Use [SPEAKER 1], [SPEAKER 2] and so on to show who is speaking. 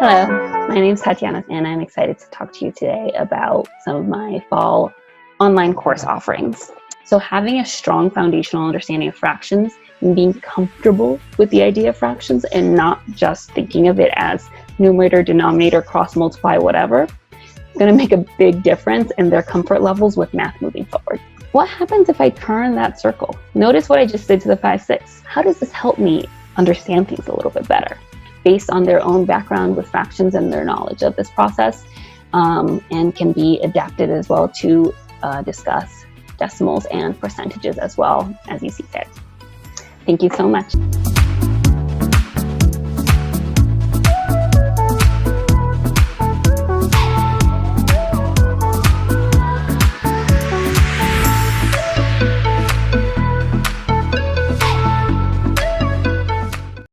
[SPEAKER 1] Hello, my name is Tatiana and I'm excited to talk to you today about some of my fall online course offerings. So having a strong foundational understanding of fractions and being comfortable with the idea of fractions and not just thinking of it as numerator, denominator, cross multiply, whatever, is going to make a big difference in their comfort levels with math moving forward. What happens if I turn that circle? Notice what I just did to the 5, 6. How does this help me understand things a little bit better based on their own background with fractions and their knowledge of this process, and can be adapted as well to discuss decimals and percentages as well as you see fit. Thank you so much.